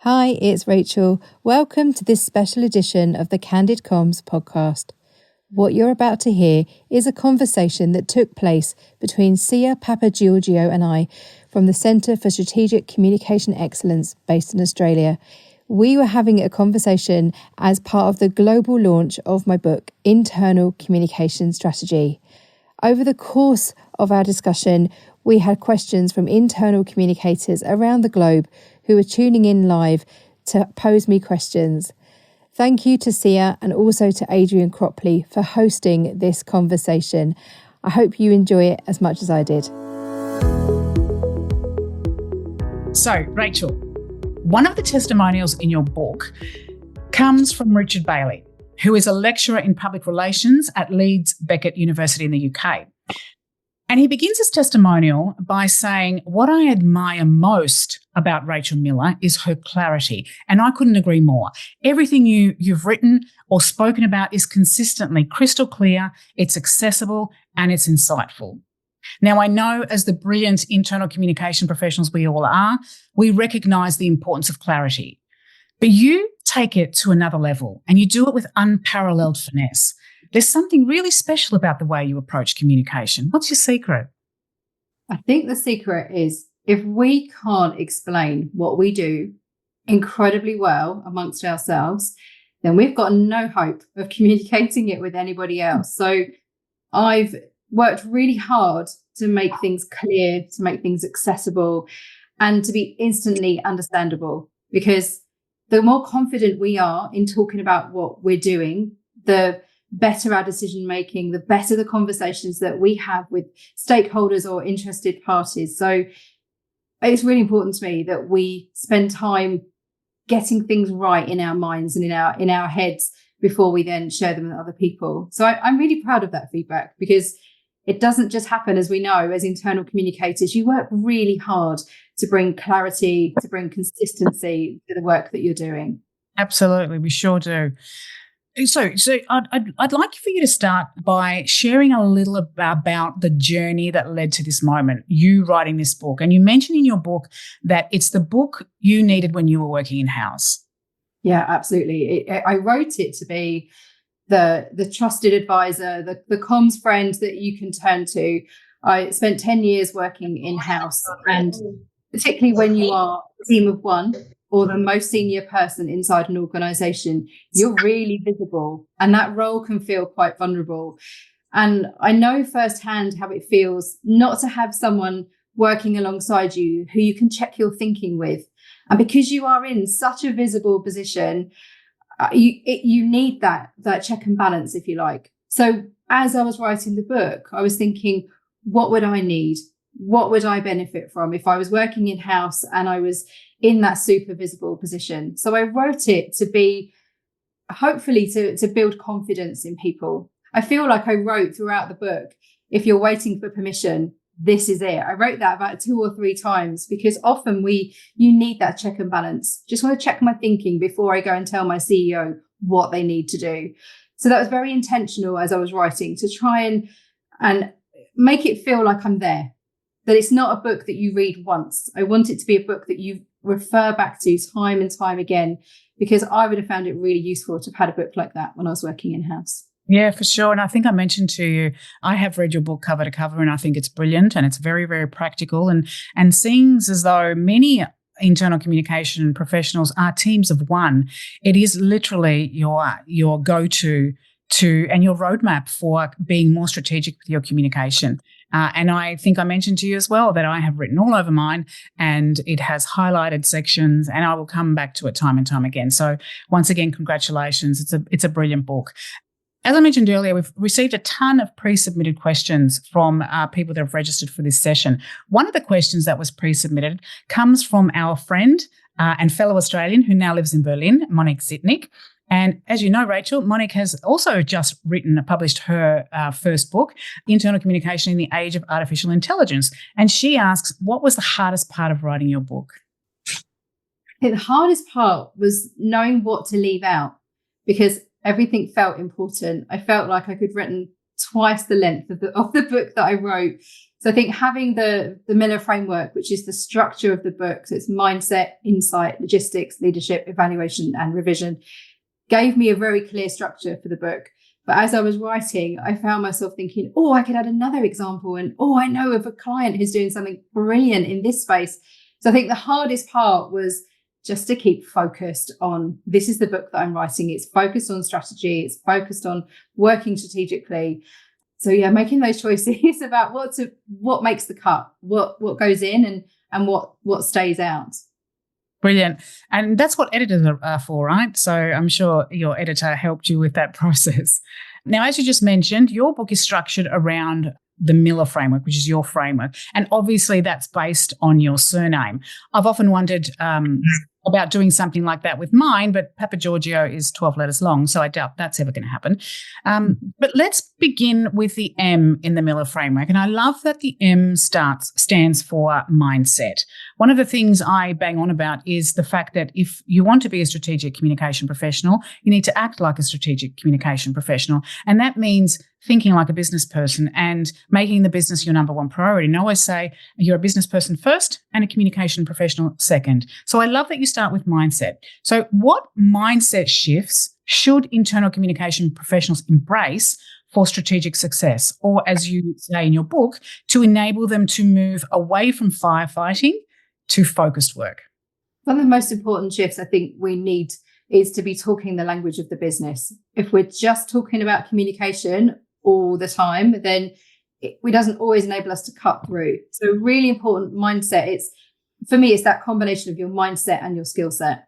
Hi, it's Rachel. Welcome to this special edition of the Candid Comms podcast. What you're about to hear is a conversation that took place between Sia Papageorgiou and I from the Centre for Strategic Communication Excellence based in Australia. We were having a conversation as part of the global launch of my book, Internal Communication Strategy. Over the course of our discussion, we had questions from internal communicators around the globe who were tuning in live to pose me questions. Thank you to Sia and also to Adrian Cropley for hosting this conversation. I hope you enjoy it as much as I did. So, Rachel, one of the testimonials in your book comes from Richard Bailey, who is a lecturer in public relations at Leeds Beckett University in the UK. And he begins his testimonial by saying, what I admire most about Rachel Miller is her clarity. And I couldn't agree more. Everything you've written or spoken about is consistently crystal clear, it's accessible, and it's insightful. Now, I know as the brilliant internal communication professionals we all are, we recognise the importance of clarity. But you take it to another level and you do it with unparalleled finesse. There's something really special about the way you approach communication. What's your secret? I think the secret is if we can't explain what we do incredibly well amongst ourselves, then we've got no hope of communicating it with anybody else. So I've worked really hard to make things clear, to make things accessible, and to be instantly understandable. Because the more confident we are in talking about what we're doing, the better our decision making, the better the conversations that we have with stakeholders or interested parties. So it's really important to me that we spend time getting things right in our minds and in our heads before we then share them with other people. So I'm really proud of that feedback, because it doesn't just happen, as we know, as internal communicators. You work really hard to bring clarity, to bring consistency to the work that you're doing. Absolutely, we sure do. So I'd like for you to start by sharing a little about the journey that led to this moment, you writing this book. And you mentioned in your book that it's the book you needed when you were working in-house. Yeah, absolutely. I wrote it to be the trusted advisor, the comms friend that you can turn to. I spent 10 years working in-house, and particularly when you are a team of one or the most senior person inside an organisation, you're really visible, and that role can feel quite vulnerable. And I know firsthand how it feels not to have someone working alongside you who you can check your thinking with. And because you are in such a visible position, you need that check and balance, if you like. So as I was writing the book, I was thinking, what would I need? What would I benefit from if I was working in-house and I was in that super visible position? So I wrote it to be, hopefully to build confidence in people. I feel like I wrote throughout the book, if you're waiting for permission, this is it. I wrote that about 2 or 3 times, because often you need that check and balance. Just want to check my thinking before I go and tell my CEO what they need to do. So that was very intentional as I was writing, to try and make it feel like I'm there, that it's not a book that you read once. I want it to be a book that you refer back to time and time again, because I would have found it really useful to have had a book like that when I was working in-house. Yeah, for sure. And I think I mentioned to you, I have read your book cover to cover, and I think it's brilliant and it's very, very practical, and seems as though many internal communication professionals are teams of one. It is literally your go-to and your roadmap for being more strategic with your communication. And I think I mentioned to you as well that I have written all over mine, and it has highlighted sections, and I will come back to it time and time again. So once again, congratulations. It's a brilliant book. As I mentioned earlier, we've received a ton of pre-submitted questions from people that have registered for this session. One of the questions that was pre-submitted comes from our friend and fellow Australian who now lives in Berlin, Monique Zitnik. And as you know, Rachel, Monique has also just published her first book, Internal Communication in the Age of Artificial Intelligence. And she asks, what was the hardest part of writing your book? The hardest part was knowing what to leave out, because everything felt important. I felt like I could written twice the length of the book that I wrote. So I think having the Miller framework, which is the structure of the book, so it's mindset, insight, logistics, leadership, evaluation, and revision, gave me a very clear structure for the book. But as I was writing, I found myself thinking, oh, I could add another example. And, oh, I know of a client who's doing something brilliant in this space. So I think the hardest part was just to keep focused on, this is the book that I'm writing. It's focused on strategy. It's focused on working strategically. So yeah, making those choices about what makes the cut, what goes in and what stays out. Brilliant. And that's what editors are for, right? So I'm sure your editor helped you with that process. Now, as you just mentioned, your book is structured around the Miller framework, which is your framework. And obviously that's based on your surname. I've often wondered about doing something like that with mine, but Papageorgiou is 12 letters long, so I doubt that's ever going to happen. But let's begin with the M in the Miller framework. And I love that the M stands for mindset. One of the things I bang on about is the fact that if you want to be a strategic communication professional, you need to act like a strategic communication professional. And that means thinking like a business person and making the business your number one priority. And I always say you're a business person first and a communication professional second. So I love that you start with mindset. So what mindset shifts should internal communication professionals embrace for strategic success? Or as you say in your book, to enable them to move away from firefighting to focused work? One of the most important shifts I think we need is to be talking the language of the business. If we're just talking about communication all the time, then it doesn't always enable us to cut through. So really important mindset. For me, it's that combination of your mindset and your skill set.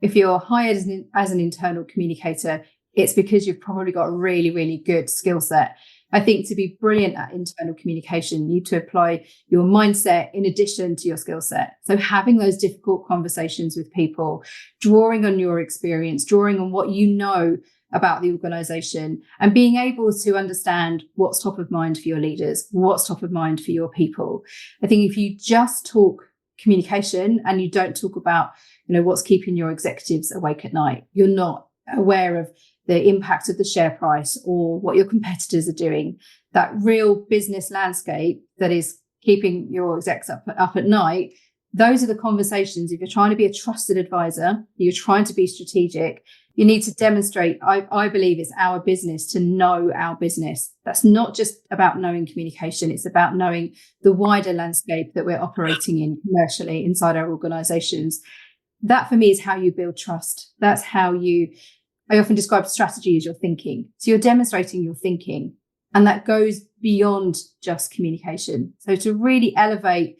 If you're hired as an internal communicator, it's because you've probably got a really, really good skill set. I think to be brilliant at internal communication, you need to apply your mindset in addition to your skill set. So having those difficult conversations with people, drawing on your experience, drawing on what you know about the organization, and being able to understand what's top of mind for your leaders, what's top of mind for your people. I think if you just talk communication and you don't talk about, what's keeping your executives awake at night, you're not aware of the impact of the share price or what your competitors are doing, that real business landscape that is keeping your execs up at night. Those are the conversations. If you're trying to be a trusted advisor, you're trying to be strategic, you need to demonstrate, I believe it's our business to know our business. That's not just about knowing communication. It's about knowing the wider landscape that we're operating in commercially inside our organizations. That for me is how you build trust. That's how I often describe strategy as your thinking. So you're demonstrating your thinking, and that goes beyond just communication. So to really elevate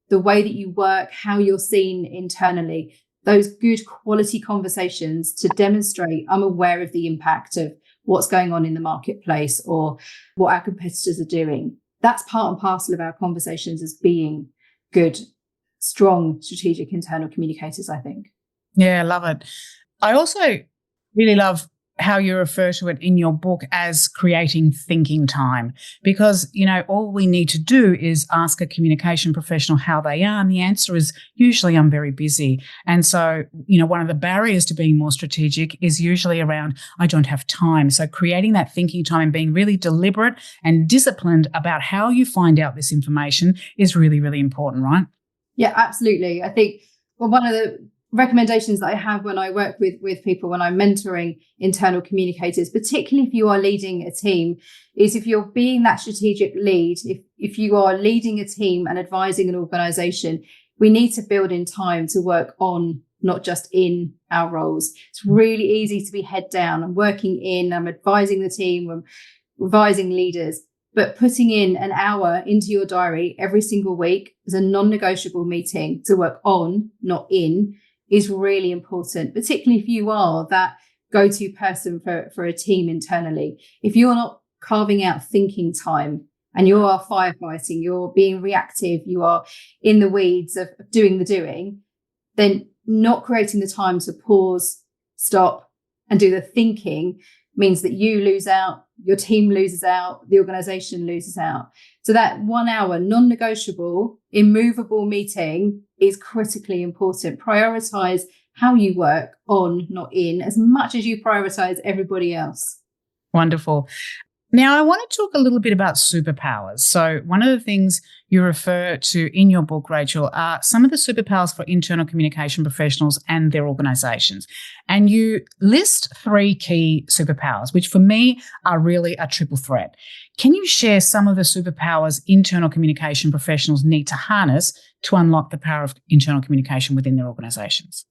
the way that you work, how you're seen internally, those good quality conversations to demonstrate I'm aware of the impact of what's going on in the marketplace or what our competitors are doing. That's part and parcel of our conversations as being good, strong, strategic internal communicators, I think. Yeah, I love it. I also really love how you refer to it in your book as creating thinking time, because, all we need to do is ask a communication professional how they are. And the answer is usually I'm very busy. And so, one of the barriers to being more strategic is usually around I don't have time. So creating that thinking time and being really deliberate and disciplined about how you find out this information is really, really important, right? Yeah, absolutely. I think one of the recommendations that I have when I work with people, when I'm mentoring internal communicators, particularly if you are leading a team, is if you're being that strategic lead, if you are leading a team and advising an organization, we need to build in time to work on, not just in our roles. It's really easy to be head down. I'm working I'm advising the team, I'm advising leaders, but putting in an hour into your diary every single week as a non-negotiable meeting to work on, not in, is really important, particularly if you are that go-to person for a team internally. If you're not carving out thinking time and you are firefighting, you're being reactive, you are in the weeds of doing the doing, then not creating the time to pause, stop, and do the thinking means that you lose out, your team loses out, the organization loses out. So that 1 hour non-negotiable, immovable meeting is critically important. Prioritize how you work on, not in, as much as you prioritize everybody else. Wonderful. Now, I want to talk a little bit about superpowers. So one of the things you refer to in your book, Rachel, are some of the superpowers for internal communication professionals and their organisations. And you list 3 key superpowers, which for me are really a triple threat. Can you share some of the superpowers internal communication professionals need to harness to unlock the power of internal communication within their organisations?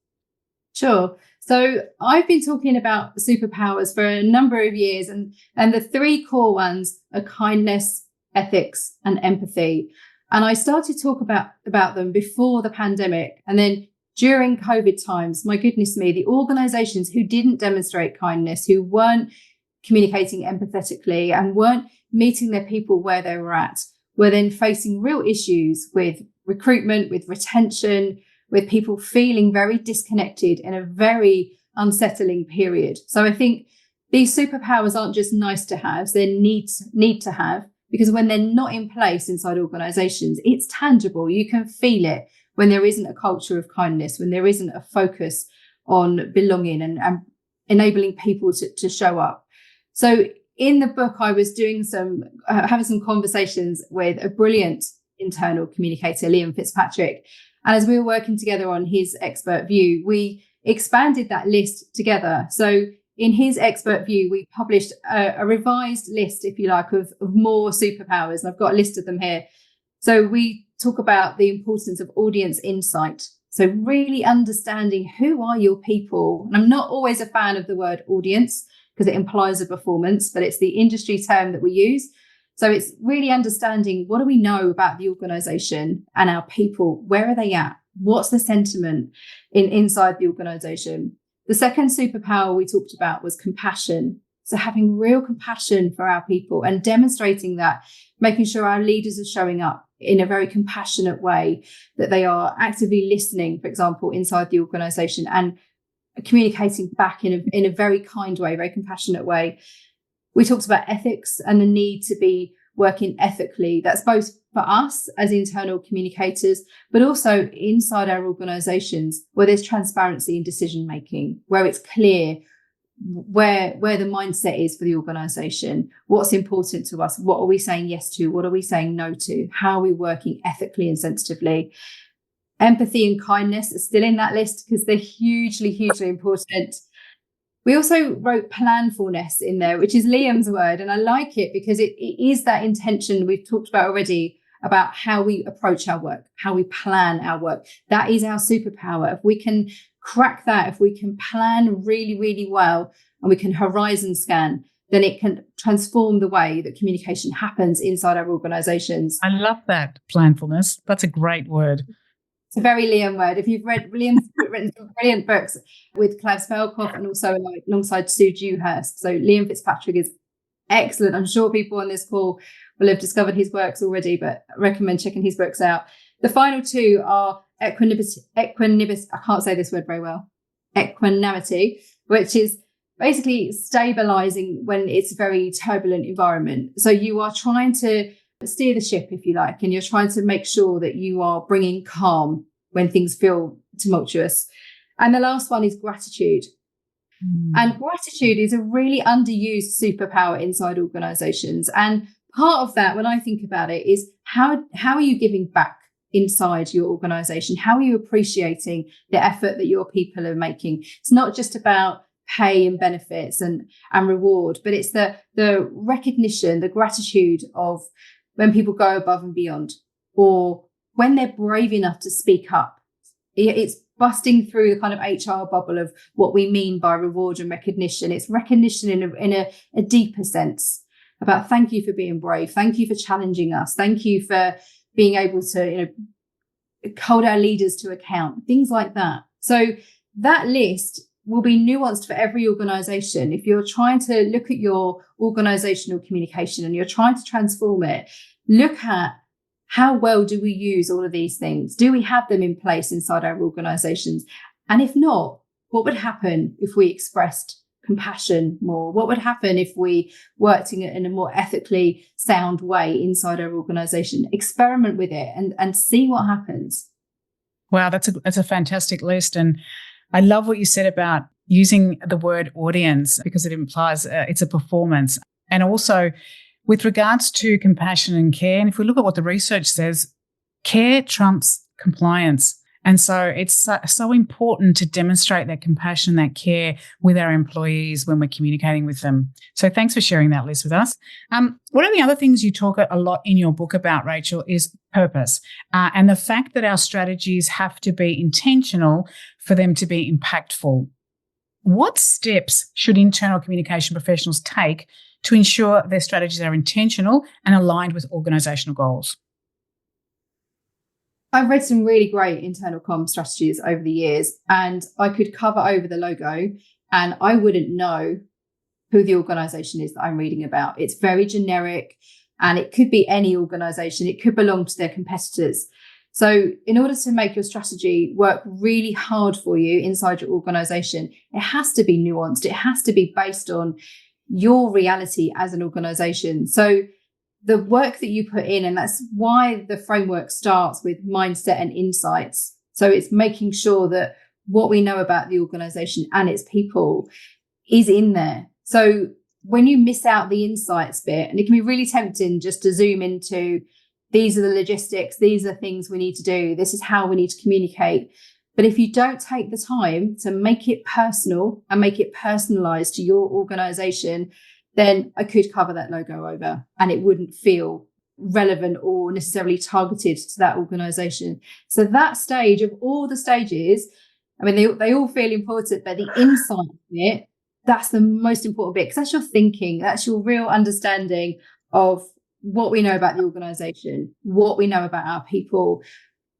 Sure. So I've been talking about superpowers for a number of years, and the 3 core ones are kindness, ethics, and empathy. And I started to talk about them before the pandemic. And then during COVID times, my goodness me, the organizations who didn't demonstrate kindness, who weren't communicating empathetically and weren't meeting their people where they were at, were then facing real issues with recruitment, with retention, with people feeling very disconnected in a very unsettling period. So I think these superpowers aren't just nice to have, they're need to have, because when they're not in place inside organizations, it's tangible. You can feel it when there isn't a culture of kindness, when there isn't a focus on belonging and enabling people to show up. So in the book, I was doing having some conversations with a brilliant internal communicator, Liam Fitzpatrick. And as we were working together on his expert view, we expanded that list together. So in his expert view, we published a revised list, if you like, of more superpowers. And I've got a list of them here. So we talk about the importance of audience insight. So really understanding who are your people. And I'm not always a fan of the word audience because it implies a performance, but it's the industry term that we use. So it's really understanding, what do we know about the organisation and our people? Where are they at? What's the sentiment inside the organisation? The second superpower we talked about was compassion. So having real compassion for our people and demonstrating that, making sure our leaders are showing up in a very compassionate way, that they are actively listening, for example, inside the organisation and communicating back in a very kind way, very compassionate way. We talked about ethics and the need to be working ethically. That's both for us as internal communicators, but also inside our organizations where there's transparency in decision making, where it's clear where the mindset is for the organization, what's important to us, what are we saying yes to, what are we saying no to, how are we working ethically and sensitively. Empathy and kindness are still in that list because they're hugely, hugely important. We also wrote planfulness in there, which is Liam's word. And I like it because it is that intention we've talked about already about how we approach our work, how we plan our work. That is our superpower. If we can crack that, if we can plan really, really well, and we can horizon scan, then it can transform the way that communication happens inside our organizations. I love that, planfulness. That's a great word. It's a very Liam word. If you've read, Liam's written some brilliant books with Clive Spellkoff and also alongside Sue Dewhurst. So Liam Fitzpatrick is excellent. I'm sure people on this call will have discovered his works already, but I recommend checking his books out. The final 2 are equanimity. I can't say this word very well. Equanimity, which is basically stabilizing when it's a very turbulent environment. So you are trying to steer the ship, if you like, and you're trying to make sure that you are bringing calm when things feel tumultuous. And the last one is gratitude. And gratitude is a really underused superpower inside organizations. And part of that, when I think about it, is how are you giving back inside your organization? How are you appreciating the effort that your people are making? It's not just about pay and benefits and reward, but it's the recognition, the gratitude of when people go above and beyond, or when they're brave enough to speak up. It's busting through the kind of HR bubble of what we mean by reward and recognition. It's recognition in a deeper sense about thank you for being brave. Thank you for challenging us. Thank you for being able to, hold our leaders to account, things like that. So that list will be nuanced for every organization. If you're trying to look at your organizational communication and you're trying to transform it, look at how well do we use all of these things? Do we have them in place inside our organizations? And if not, what would happen if we expressed compassion more? What would happen if we worked in a more ethically sound way inside our organization? Experiment with it and see what happens. Wow, that's a fantastic list. And I love what you said about using the word audience because it implies it's a performance. And also with regards to compassion and care, and if we look at what the research says, care trumps compliance. And so it's so important to demonstrate that compassion, that care with our employees when we're communicating with them. So thanks for sharing that, Liz, with us. One of the other things you talk a lot in your book about, Rachel, is purpose and the fact that our strategies have to be intentional for them to be impactful. What steps should internal communication professionals take to ensure their strategies are intentional and aligned with organisational goals? I've read some really great internal comm strategies over the years, and I could cover over the logo and I wouldn't know who the organisation is that I'm reading about. It's very generic and it could be any organisation. It could belong to their competitors. So in order to make your strategy work really hard for you inside your organisation, it has to be nuanced. It has to be based on your reality as an organisation. So the work that you put in, and that's why the framework starts with mindset and insights. So it's making sure that what we know about the organisation and its people is in there. So when you miss out the insights bit, and it can be really tempting just to zoom into, these are the logistics, these are things we need to do, this is how we need to communicate. But if you don't take the time to make it personal and make it personalised to your organisation, then I could cover that logo over and it wouldn't feel relevant or necessarily targeted to that organisation. So that stage of all the stages, I mean, they all feel important, but the insight bit, that's the most important bit, because that's your thinking, that's your real understanding of what we know about the organisation, what we know about our people,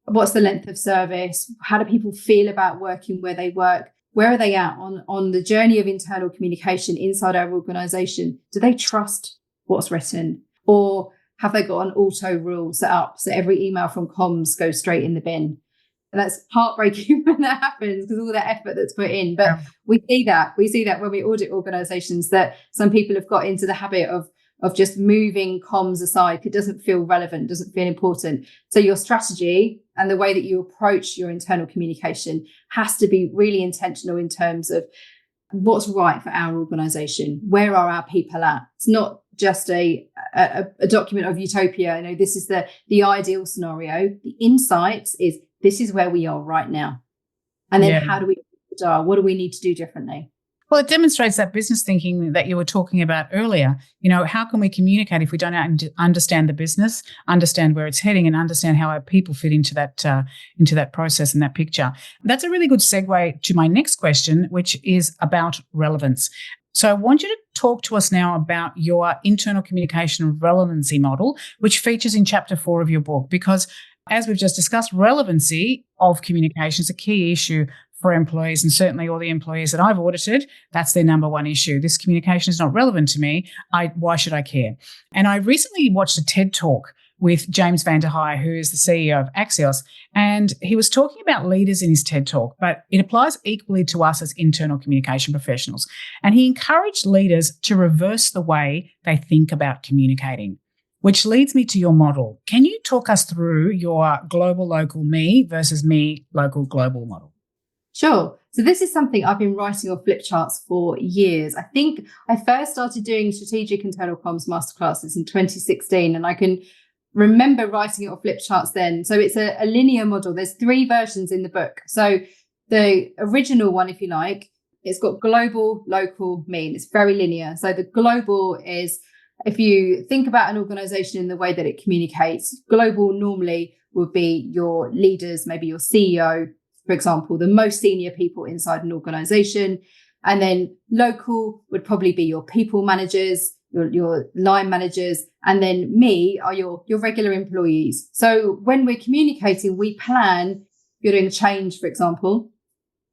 what's the length of service, how do people feel about working where they work, where are they at on the journey of internal communication inside our organisation? Do they trust what's written, or have they got an auto rule set up so every email from comms goes straight in the bin? And that's heartbreaking when that happens, because all the effort that's put in. But we see that when we audit organisations, that some people have got into the habit of just moving comms aside. It doesn't feel relevant, doesn't feel important. So your strategy and the way that you approach your internal communication has to be really intentional in terms of what's right for our organisation. Where are our people at? It's not just a document of utopia. You know, this is the ideal scenario. The insights is, this is where we are right now. And then how do we what do we need to do differently? Well, it demonstrates that business thinking that you were talking about earlier. You know, how can we communicate if we don't understand the business, understand where it's heading, and understand how our people fit into that process and that picture? That's a really good segue to my next question, which is about relevance. So I want you to talk to us now about your internal communication relevancy model, which features in chapter 4 of your book, because as we've just discussed, relevancy of communication is a key issue for employees, and certainly all the employees that I've audited, that's their number one issue. This communication is not relevant to me. Why should I care? And I recently watched a TED Talk with James Van der Heij, who is the CEO of Axios, and he was talking about leaders in his TED Talk, but it applies equally to us as internal communication professionals. And he encouraged leaders to reverse the way they think about communicating, which leads me to your model. Can you talk us through your global, local, me versus me, local, global model? Sure. So this is something I've been writing on flip charts for years. I think I first started doing strategic internal comms masterclasses in 2016, and I can remember writing it on flip charts then. So it's a linear model. There's 3 versions in the book. So the original one, if you like, it's got global, local, me, and it's very linear. So the global is, if you think about an organization in the way that it communicates, global normally would be your leaders, maybe your CEO, for example, the most senior people inside an organization. And then local would probably be your people managers, your line managers. And then me are your regular employees. So when we're communicating, we plan, you're doing change, for example,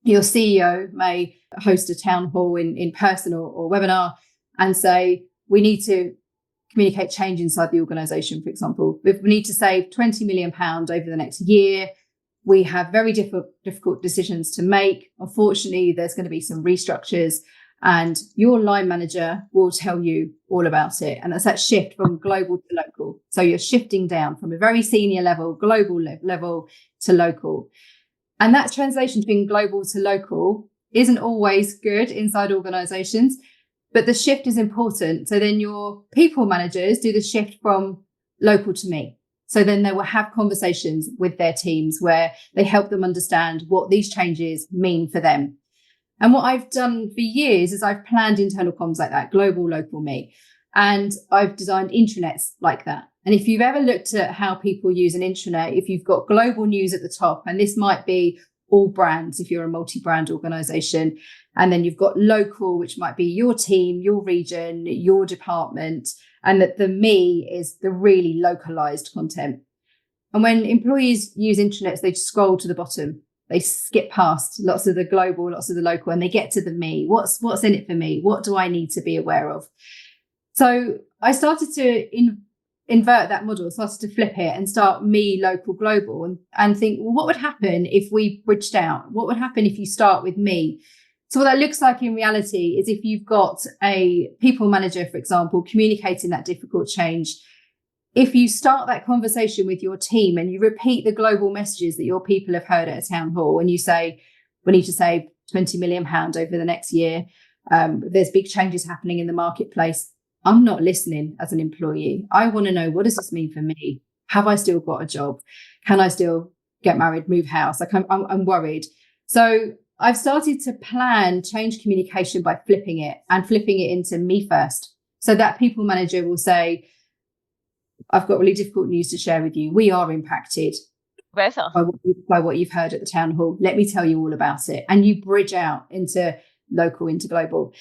your CEO may host a town hall in person or webinar and say, we need to communicate change inside the organization, for example. If we need to save £20 million over the next year, we have very difficult decisions to make. Unfortunately, there's going to be some restructures, and your line manager will tell you all about it. And that's that shift from global to local. So you're shifting down from a very senior level, global level to local. And that translation between global to local isn't always good inside organizations. But the shift is important. So then your people managers do the shift from local to me. So then they will have conversations with their teams where they help them understand what these changes mean for them. And what I've done for years is I've planned internal comms like that, global, local, me. And I've designed intranets like that. And if you've ever looked at how people use an intranet, if you've got global news at the top, and this might be all brands if you're a multi-brand organization, and then you've got local, which might be your team, your region, your department, and that the me is the really localized content. And when employees use intranets, they scroll to the bottom. They skip past lots of the global, lots of the local, and they get to the me. What's in it for me? What do I need to be aware of? So I started to invert that model, started to flip it and start me, local, global, and think, well, what would happen if we bridged out? What would happen if you start with me? So what that looks like in reality is if you've got a people manager, for example, communicating that difficult change, if you start that conversation with your team and you repeat the global messages that your people have heard at a town hall, and you say, we need to save £20 million over the next year, there's big changes happening in the marketplace, I'm not listening as an employee. I want to know, what does this mean for me? Have I still got a job? Can I still get married, move house? Like I'm worried. So I've started to plan change communication by flipping it into me first. So that people manager will say, I've got really difficult news to share with you. We are impacted by what you've heard at the town hall. Let me tell you all about it. And you bridge out into local, into global.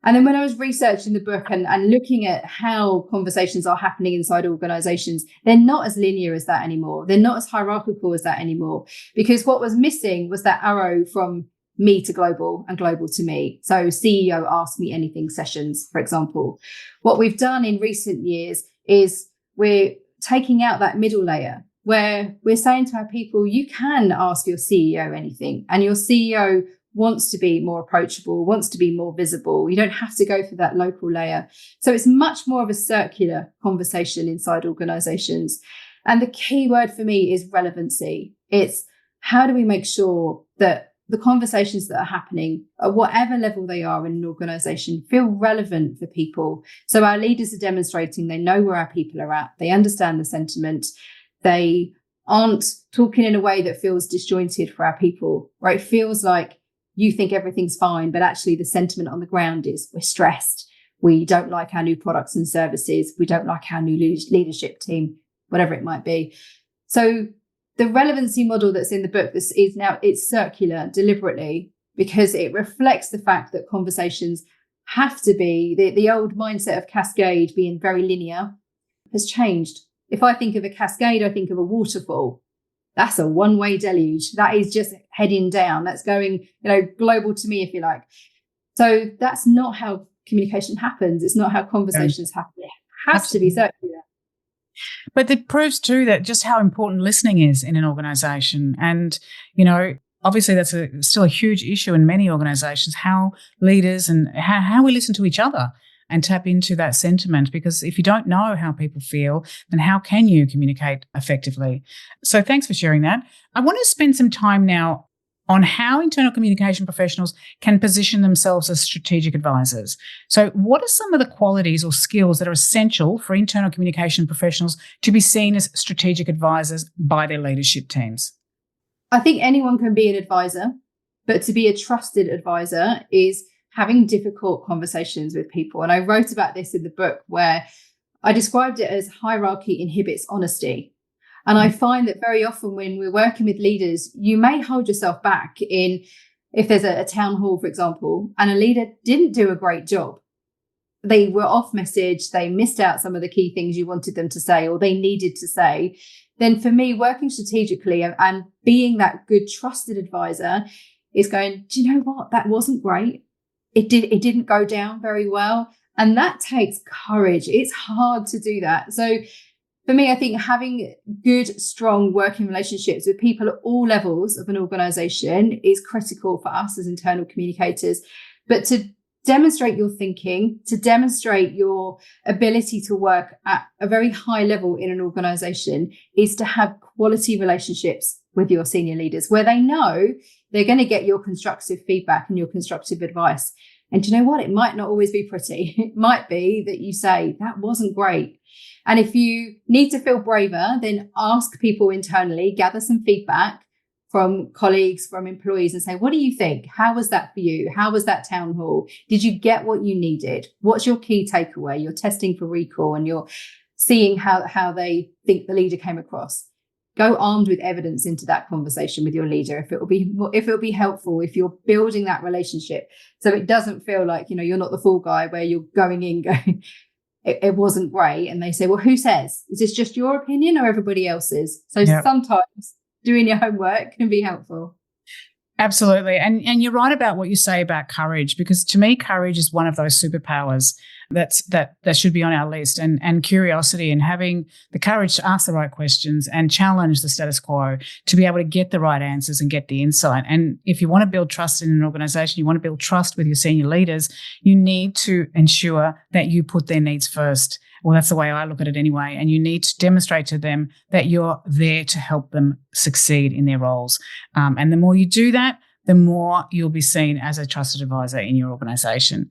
And then when I was researching the book and looking at how conversations are happening inside organizations, they're not as linear as that anymore. They're not as hierarchical as that anymore, because what was missing was that arrow from me to global and global to me. So CEO Ask Me Anything sessions, for example. What we've done in recent years is we're taking out that middle layer where we're saying to our people, you can ask your CEO anything, and your CEO wants to be more approachable, wants to be more visible. You don't have to go through that local layer. So it's much more of a circular conversation inside organizations. And the key word for me is relevancy. It's how do we make sure that the conversations that are happening at whatever level they are in an organization feel relevant for people. So our leaders are demonstrating they know where our people are at. They understand the sentiment. They aren't talking in a way that feels disjointed for our people, where it feels like you think everything's fine, but actually the sentiment on the ground is we're stressed. We don't like our new products and services. We don't like our new leadership team, whatever it might be. So the relevancy model that's in the book, this is now, it's circular deliberately because it reflects the fact that conversations have to be, the old mindset of cascade being very linear has changed. If I think of a cascade, I think of a waterfall. That's a one-way deluge. That is just heading down. That's going, global to me, if you like. So that's not how communication happens. It's not how conversations happen. It has to be circular. But it proves too that just how important listening is in an organisation. And, obviously that's still a huge issue in many organisations, how leaders and how we listen to each other and tap into that sentiment. Because if you don't know how people feel, then how can you communicate effectively? So thanks for sharing that. I want to spend some time now on how internal communication professionals can position themselves as strategic advisors. So what are some of the qualities or skills that are essential for internal communication professionals to be seen as strategic advisors by their leadership teams? I think anyone can be an advisor, but to be a trusted advisor is having difficult conversations with people. And I wrote about this in the book where I described it as hierarchy inhibits honesty. And I find that very often when we're working with leaders, you may hold yourself back if there's a town hall, for example, and a leader didn't do a great job. They were off message, they missed out some of the key things you wanted them to say or they needed to say. Then for me, working strategically and being that good trusted advisor is going, do you know what? That wasn't great. It didn't go down very well. And that takes courage. It's hard to do that. So for me, I think having good, strong working relationships with people at all levels of an organization is critical for us as internal communicators. But to demonstrate your thinking, to demonstrate your ability to work at a very high level in an organization is to have quality relationships with your senior leaders where they know they're going to get your constructive feedback and your constructive advice. And do you know what? It might not always be pretty. It might be that you say, that wasn't great. And if you need to feel braver, then ask people internally, gather some feedback from colleagues, from employees, and say, what do you think? How was that for you? How was that town hall? Did you get what you needed? What's your key takeaway? You're testing for recall and you're seeing how they think the leader came across. Go armed with evidence into that conversation with your leader if it'll be helpful, if you're building that relationship. So it doesn't feel like, you're not the fool guy where you're going in going, it wasn't great. And they say, well, who says? Is this just your opinion or everybody else's? So sometimes doing your homework can be helpful. Absolutely. And you're right about what you say about courage, because to me, courage is one of those superpowers that should be on our list, and curiosity, and having the courage to ask the right questions and challenge the status quo to be able to get the right answers and get the insight. And if you want to build trust in an organization, you want to build trust with your senior leaders, you need to ensure that you put their needs first. Well, that's the way I look at it anyway. And you need to demonstrate to them that you're there to help them succeed in their roles. And the more you do that, the more you'll be seen as a trusted advisor in your organisation.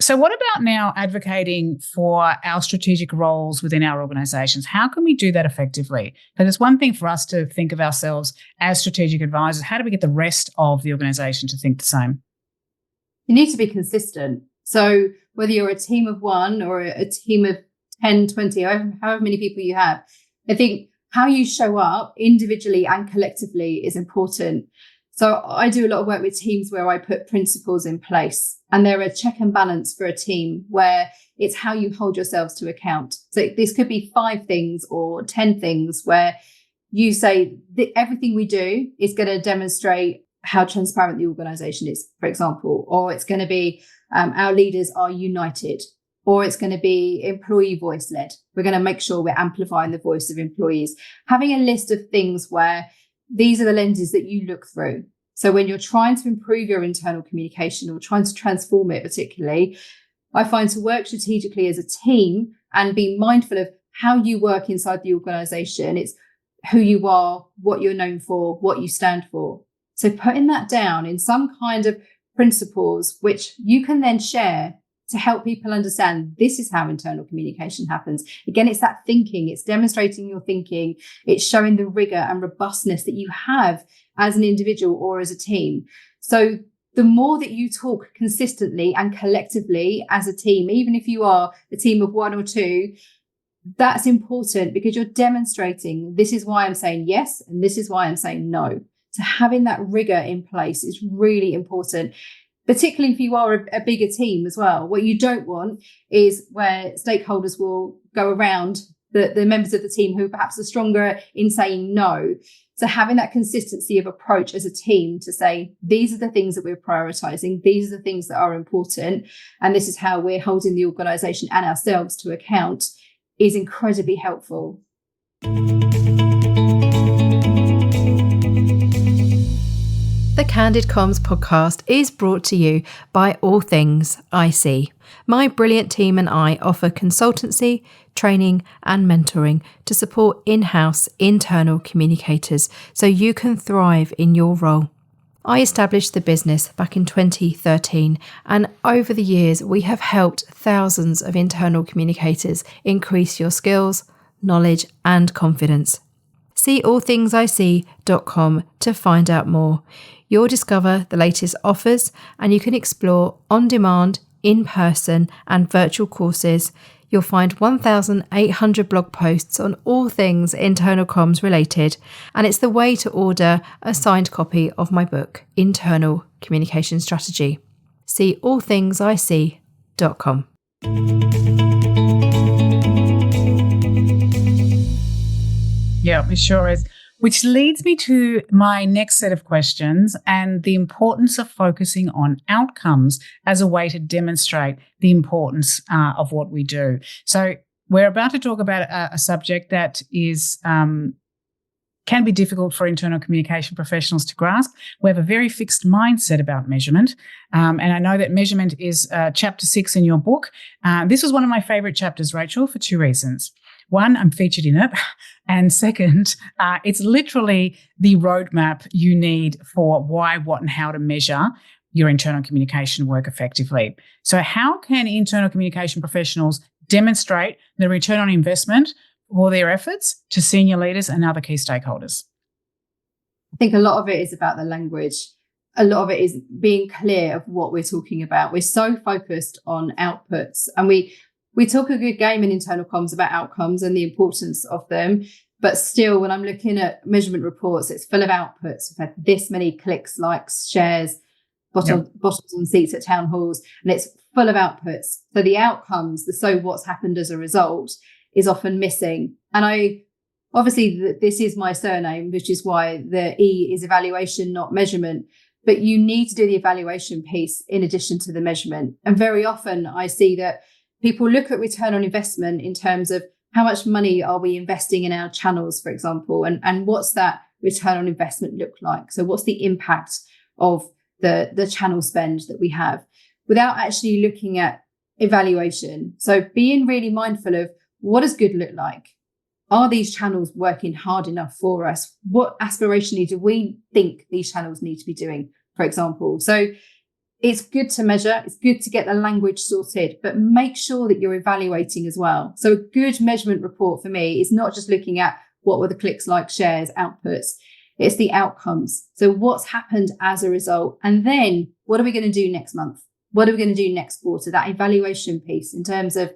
So what about now advocating for our strategic roles within our organisations? How can we do that effectively? Because it's one thing for us to think of ourselves as strategic advisors. How do we get the rest of the organisation to think the same? You need to be consistent. So whether you're a team of one or a team of 10, 20, however many people you have, I think how you show up individually and collectively is important. So I do a lot of work with teams where I put principles in place, and they're a check and balance for a team where it's how you hold yourselves to account. So this could be 5 things or 10 things where you say that everything we do is going to demonstrate how transparent the organisation is, for example, or it's going to be our leaders are united, or it's going to be employee voice led. We're going to make sure we're amplifying the voice of employees. Having a list of things where these are the lenses that you look through. So when you're trying to improve your internal communication or trying to transform it particularly, I find to work strategically as a team and be mindful of how you work inside the organisation. It's who you are, what you're known for, what you stand for. So putting that down in some kind of principles, which you can then share to help people understand this is how internal communication happens. Again, it's that thinking, it's demonstrating your thinking, it's showing the rigor and robustness that you have as an individual or as a team. So the more that you talk consistently and collectively as a team, even if you are a team of 1 or 2, that's important because you're demonstrating this is why I'm saying yes and this is why I'm saying no. So having that rigor in place is really important, particularly if you are a bigger team as well. What you don't want is where stakeholders will go around the members of the team who perhaps are stronger in saying no. So having that consistency of approach as a team to say, these are the things that we're prioritizing, these are the things that are important, and this is how we're holding the organisation and ourselves to account is incredibly helpful. The Candid Comms podcast is brought to you by All Things IC. My brilliant team and I offer consultancy, training and mentoring to support in-house internal communicators so you can thrive in your role. I established the business back in 2013, and over the years we have helped thousands of internal communicators increase your skills, knowledge and confidence. See allthingsic.com to find out more. You'll discover the latest offers and you can explore on-demand, in-person and virtual courses. You'll find 1,800 blog posts on all things internal comms related, and it's the way to order a signed copy of my book, Internal Communication Strategy. See allthingsic.com. Yeah, it sure is. Which leads me to my next set of questions and the importance of focusing on outcomes as a way to demonstrate the importance of what we do. So we're about to talk about a subject that is can be difficult for internal communication professionals to grasp. We have a very fixed mindset about measurement. And I know that measurement is chapter 6 in your book. This was one of my favourite chapters, Rachel, for 2 reasons. One, I'm featured in it. And second, it's literally the roadmap you need for why, what, and how to measure your internal communication work effectively. So how can internal communication professionals demonstrate the return on investment for their efforts to senior leaders and other key stakeholders? I think a lot of it is about the language. A lot of it is being clear of what we're talking about. We're so focused on outputs, and we talk a good game in internal comms about outcomes and the importance of them. But still, when I'm looking at measurement reports, it's full of outputs. We've had this many clicks, likes, shares, bottles on seats at town halls, and it's full of outputs. So the outcomes, what's happened as a result, is often missing. And obviously, this is my surname, which is why the E is evaluation, not measurement. But you need to do the evaluation piece in addition to the measurement. And very often I see that people look at return on investment in terms of how much money are we investing in our channels, for example, and what's that return on investment look like? So what's the impact of the channel spend that we have, without actually looking at evaluation? So being really mindful of, what does good look like? Are these channels working hard enough for us? What aspirationally do we think these channels need to be doing, for example? So it's good to measure. It's good to get the language sorted, but make sure that you're evaluating as well. So a good measurement report for me is not just looking at what were the clicks, likes, shares, outputs. It's the outcomes. So what's happened as a result? And then what are we going to do next month? What are we going to do next quarter? That evaluation piece in terms of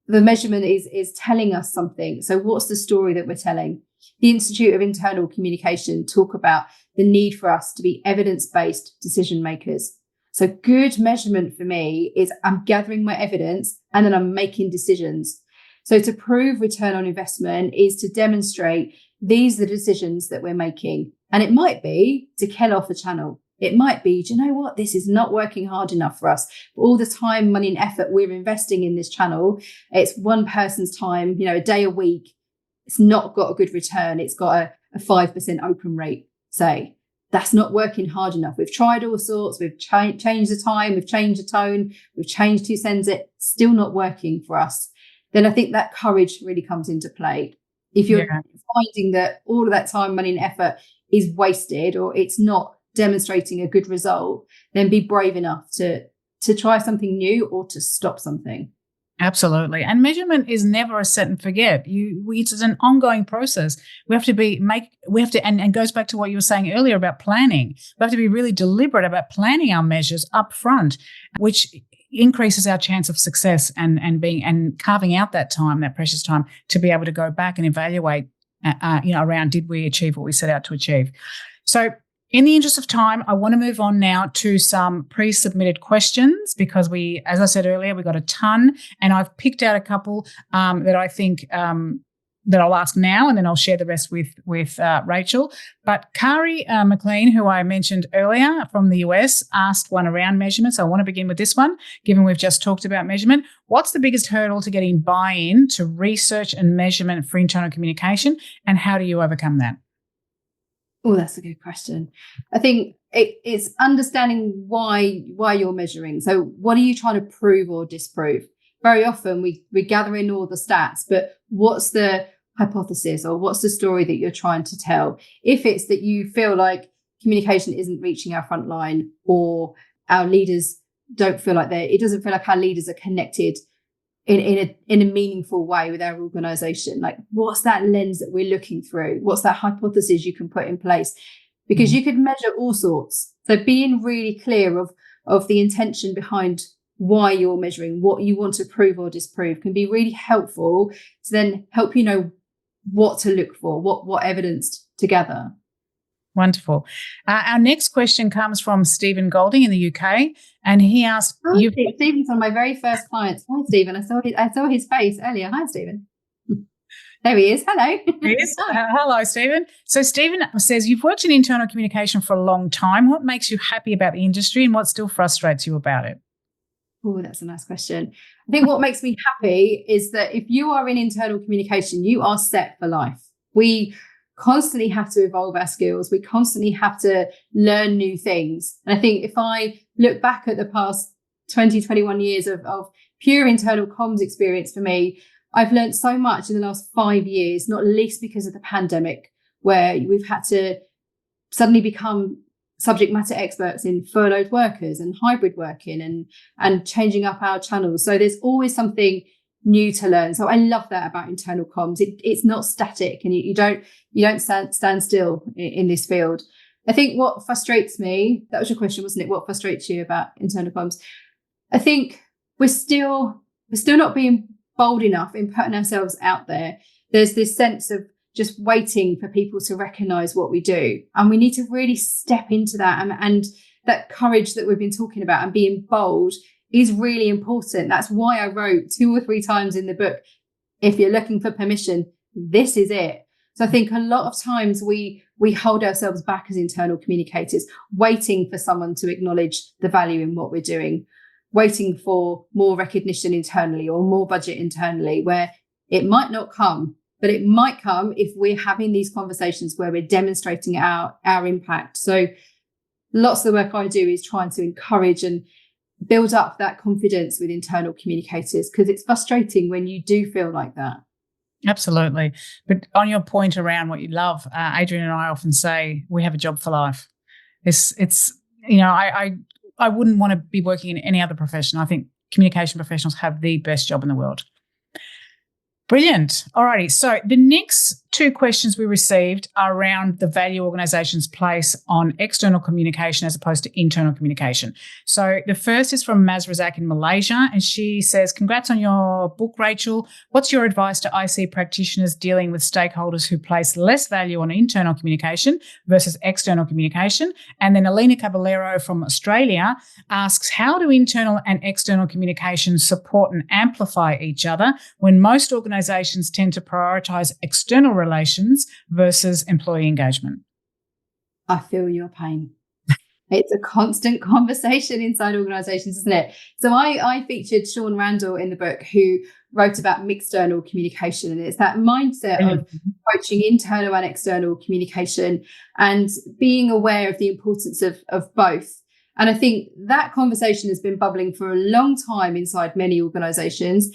the measurement is telling us something. So what's the story that we're telling? The Institute of Internal Communication talk about the need for us to be evidence-based decision makers. So good measurement for me is I'm gathering my evidence and then I'm making decisions. So to prove return on investment is to demonstrate these are the decisions that we're making. And it might be to kill off a channel. It might be, do you know what? This is not working hard enough for us. But all the time, money and effort we're investing in this channel, it's one person's time, a day a week. It's not got a good return. It's got a 5% open rate, say. That's not working hard enough. We've tried all sorts. We've changed the time. We've changed the tone. We've changed who sends it. Still not working for us. Then I think that courage really comes into play. If you're finding that all of that time, money and effort is wasted, or it's not demonstrating a good result, then be brave enough to try something new or to stop something. Absolutely. And measurement is never a set and forget. It's an ongoing process. We have to, and goes back to what you were saying earlier about planning. We have to be really deliberate about planning our measures up front, which increases our chance of success and carving out that time, that precious time, to be able to go back and evaluate, around, did we achieve what we set out to achieve? So, in the interest of time, I want to move on now to some pre-submitted questions, because as I said earlier, we got a ton, and I've picked out a couple that I think that I'll ask now, and then I'll share the rest with Rachel. But Kari McLean, who I mentioned earlier from the US, asked one around measurement. So I want to begin with this one, given we've just talked about measurement. What's the biggest hurdle to getting buy-in to research and measurement for internal communication, and how do you overcome that? Oh, that's a good question. I think it's understanding why you're measuring. So what are you trying to prove or disprove? Very often we gather in all the stats, but what's the hypothesis or what's the story that you're trying to tell? If it's that you feel like communication isn't reaching our front line, or our leaders don't feel like it doesn't feel like our leaders are connected in a meaningful way with our organization, like what's that lens that we're looking through? What's that hypothesis you can put in place? Because you could measure all sorts. So being really clear of the intention behind why you're measuring, what you want to prove or disprove, can be really helpful to then help you know what to look for, what evidence to gather. Wonderful. Our next question comes from Stephen Golding in the UK, and he asked, Stephen's one of my very first clients. Hi, Stephen. I saw his face earlier. Hi, Stephen. There he is. Hello. He is. Hello, Stephen. So Stephen says, you've worked in internal communication for a long time. What makes you happy about the industry, and what still frustrates you about it? Oh, that's a nice question. I think what makes me happy is that if you are in internal communication, you are set for life. We constantly have to evolve our skills. We constantly have to learn new things. And I think if I look back at the past 20, 21 years of pure internal comms experience for me, I've learned so much in the last 5 years, not least because of the pandemic, where we've had to suddenly become subject matter experts in furloughed workers and hybrid working and changing up our channels. So there's always something new to learn. So I love that about internal comms. It's not static, and you don't stand still in this field. I think what frustrates me, that was your question, wasn't it? What frustrates you about internal comms? I think we're still not being bold enough in putting ourselves out there. There's this sense of just waiting for people to recognize what we do. And we need to really step into that. And that courage that we've been talking about and being bold is really important. That's why I wrote 2 or 3 times in the book, if you're looking for permission, this is it. So I think a lot of times we hold ourselves back as internal communicators, waiting for someone to acknowledge the value in what we're doing, waiting for more recognition internally or more budget internally, where it might not come. But it might come if we're having these conversations where we're demonstrating our impact. So lots of the work I do is trying to encourage and build up that confidence with internal communicators, because it's frustrating when you do feel like that. Absolutely. But on your point around what you love, Adrian and I often say we have a job for life. It's I wouldn't want to be working in any other profession. I think communication professionals have the best job in the world. Brilliant. Alrighty. So the next 2 questions we received are around the value organisations place on external communication as opposed to internal communication. So the first is from Maz Razak in Malaysia, and she says, congrats on your book, Rachel. What's your advice to IC practitioners dealing with stakeholders who place less value on internal communication versus external communication? And then Alina Caballero from Australia asks, how do internal and external communication support and amplify each other when most organisations tend to prioritise external relations versus employee engagement? I feel your pain. It's a constant conversation inside organisations, isn't it? So I featured Sean Randall in the book, who wrote about mixternal communication, and it's that mindset of approaching internal and external communication and being aware of the importance of both. And I think that conversation has been bubbling for a long time inside many organisations,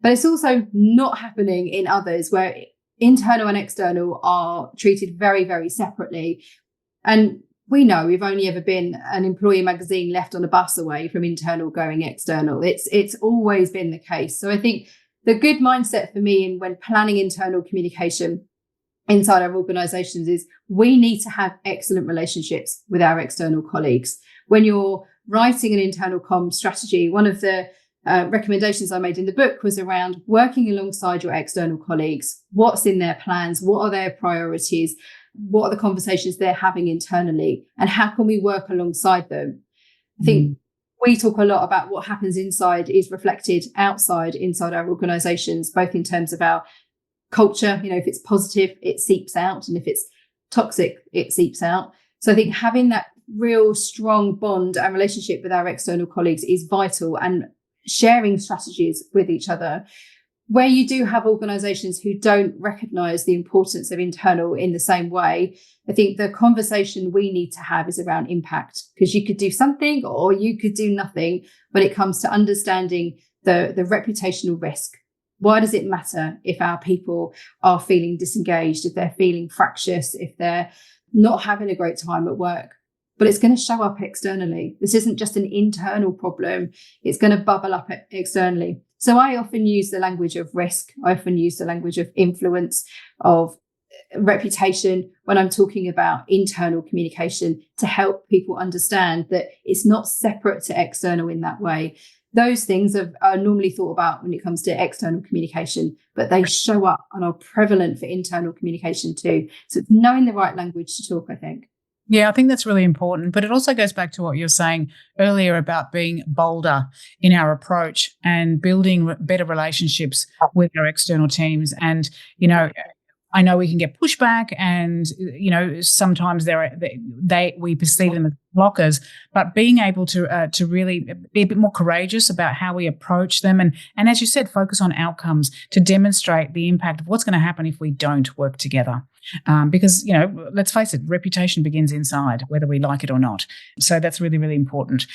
but it's also not happening in others, where internal and external are treated very, very separately. And we know we've only ever been an employee magazine left on a bus away from internal going external. It's always been the case. So I think the good mindset for me when planning internal communication inside our organisations is we need to have excellent relationships with our external colleagues. When you're writing an internal comms strategy, one of the recommendations I made in the book was around working alongside your external colleagues. What's in their plans? What are their priorities? What are the conversations they're having internally? And how can we work alongside them? I think we talk a lot about what happens inside is reflected outside inside our organisations, both in terms of our culture. If it's positive, it seeps out. And if it's toxic, it seeps out. So I think having that real strong bond and relationship with our external colleagues is vital, and sharing strategies with each other. Where you do have organisations who don't recognise the importance of internal in the same way, I think the conversation we need to have is around impact, because you could do something or you could do nothing when it comes to understanding the reputational risk. Why does it matter if our people are feeling disengaged, if they're feeling fractious, if they're not having a great time at work? But it's going to show up externally. This isn't just an internal problem. It's going to bubble up externally. So I often use the language of risk. I often use the language of influence, of reputation when I'm talking about internal communication, to help people understand that it's not separate to external in that way. Those things are normally thought about when it comes to external communication, but they show up and are prevalent for internal communication too. So it's knowing the right language to talk, I think. Yeah, I think that's really important. But it also goes back to what you were saying earlier about being bolder in our approach and building better relationships with our external teams. And, I know we can get pushback, and sometimes we perceive them as blockers. But being able to really be a bit more courageous about how we approach them, and as you said, focus on outcomes to demonstrate the impact of what's going to happen if we don't work together. Because let's face it, reputation begins inside, whether we like it or not. So that's really, really important.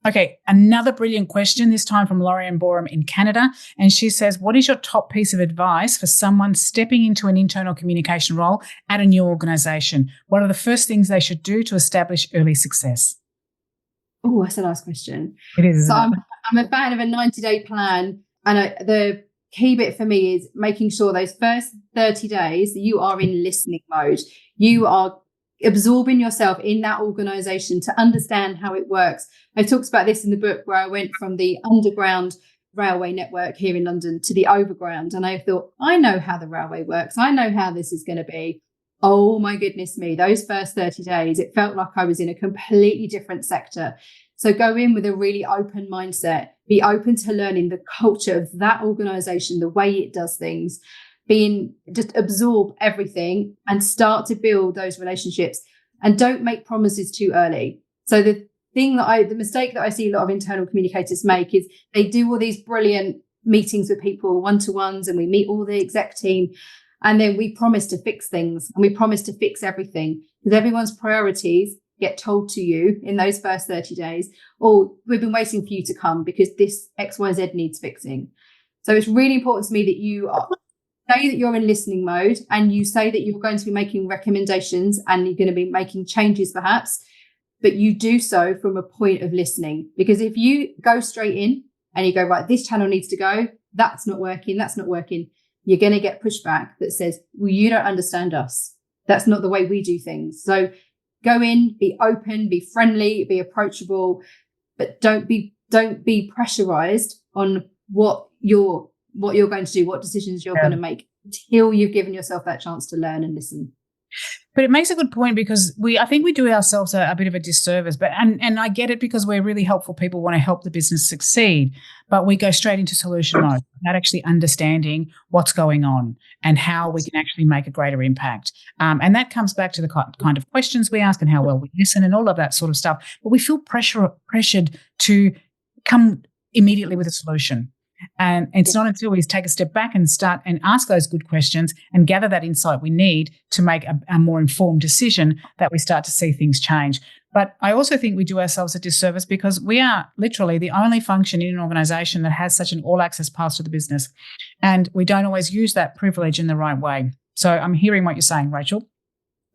Okay, another brilliant question, this time from Lorianne Borum in Canada. And she says, what is your top piece of advice for someone stepping into an internal communication role at a new organisation? What are the first things they should do to establish early success? Oh, that's a nice question. It is. So I'm a fan of a 90-day plan. And the key bit for me is making sure those first 30 days you are in listening mode. You are absorbing yourself in that organisation to understand how it works. I talked about this in the book where I went from the underground railway network here in London to the overground. And I thought, I know how the railway works. I know how this is going to be. Oh my goodness me. Those first 30 days, it felt like I was in a completely different sector. So go in with a really open mindset, be open to learning the culture of that organisation, the way it does things, just absorb everything and start to build those relationships, and don't make promises too early. So the mistake that I see a lot of internal communicators make is they do all these brilliant meetings with people, one-to-ones, and we meet all the exec team. And then we promise to fix things and we promise to fix everything, because everyone's priorities get told to you in those first 30 days. Or we've been waiting for you to come because this XYZ needs fixing. So it's really important to me that you say that you're in listening mode, and you say that you're going to be making recommendations and you're going to be making changes perhaps, but you do so from a point of listening. Because if you go straight in and you go, right, this channel needs to go, that's not working, you're going to get pushback that says, well, you don't understand us. That's not the way we do things. So go in, be open, be friendly, be approachable, but don't be pressurized on what you're going to do, what decisions you're going to make, until you've given yourself that chance to learn and listen. But it makes a good point, because I think we do ourselves a bit of a disservice. But and I get it, because we're really helpful people, want to help the business succeed, but we go straight into solution mode without actually understanding what's going on and how we can actually make a greater impact. And that comes back to the kind of questions we ask and how well we listen and all of that sort of stuff. But we feel pressured to come immediately with a solution. And it's not until we take a step back and start and ask those good questions and gather that insight we need to make a more informed decision that we start to see things change. But I also think we do ourselves a disservice, because we are literally the only function in an organisation that has such an all-access pass to the business. And we don't always use that privilege in the right way. So I'm hearing what you're saying, Rachel.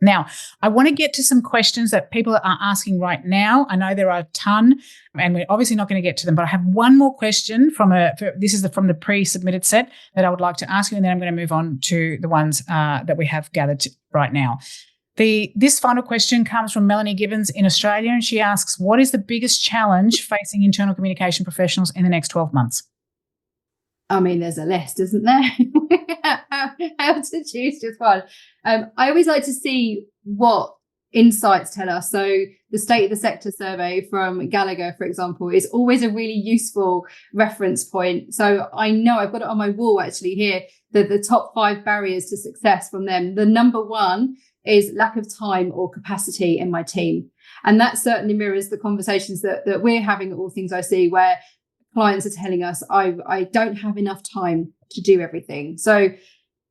Now, I want to get to some questions that people are asking right now. I know there are a ton, and we're obviously not going to get to them, but I have one more question from the pre-submitted set that I would like to ask you, and then I'm going to move on to the ones that we have gathered right now. This final question comes from Melanie Givens in Australia, and she asks, what is the biggest challenge facing internal communication professionals in the next 12 months? I mean, there's a list, isn't there? How to choose just one. I always like to see what insights tell us. So the State of the Sector survey from Gallagher, for example, is always a really useful reference point. So I know I've got it on my wall actually here, that the top 5 barriers to success from them. The number 1 is lack of time or capacity in my team. And that certainly mirrors the conversations that we're having at All Things I See, where clients are telling us, I don't have enough time to do everything. So